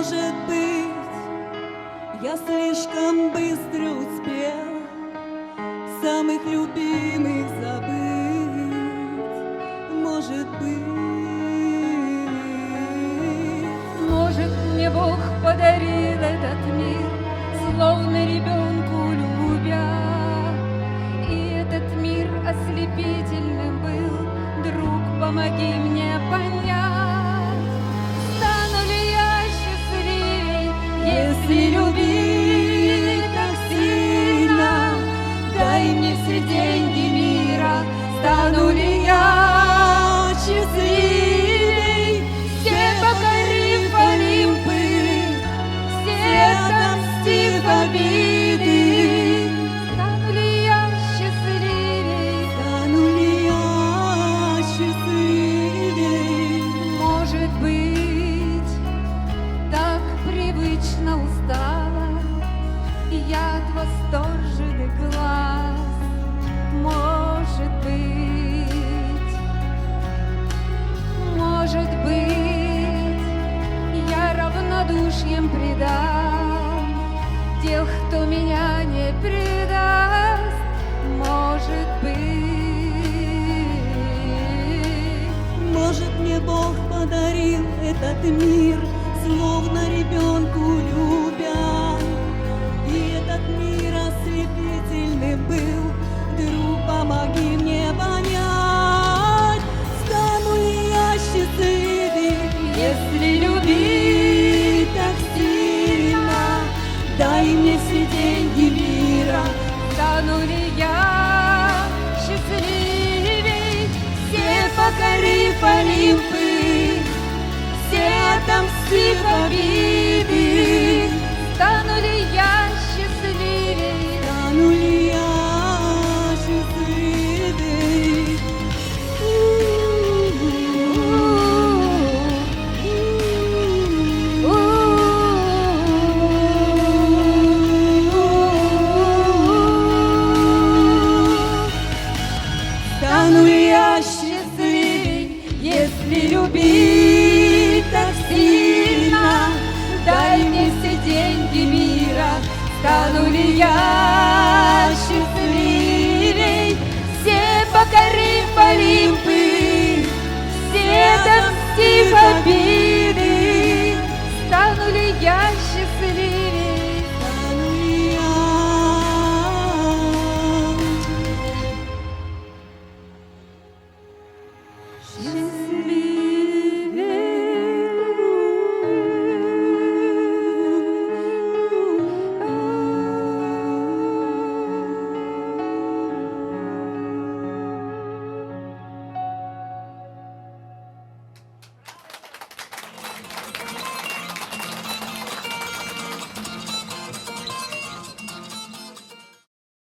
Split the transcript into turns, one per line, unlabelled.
Может быть, я слишком быстро успела самых любимых забыть. Может быть,
может, мне Бог подарил этот мир, словно ребенку любя. И этот мир ослепительным был, друг, помоги мне понять, стану ли я счастливей, если любить так сильно. Дай мне все деньги мира, стану ли я счастливей, все покорив Олимпы, все отомстив обиды. Стану ли я счастливей,
стану ли я счастливей?
может быть, так привычно устала я от восторженных глаз. Может быть, я равнодушием предам тех, кто меня не предаст. Может быть,
мне Бог подарил этот мир, словно ребенку любя. И этот мир ослепительным был, друг, помоги мне понять, стану ли я счастливей,
если любить
так сильно. Дай мне все деньги мира,
стану ли я счастливей,
все покорив Олимпы, все отомстив обиды.
стану ли я счастливей,
Стану ли я счастливей? Стану ли я счастливей, если любить так сильно? Дай мне все деньги мира, стану ли я счастливей, все покорив Олимпы, все отомстив обиды.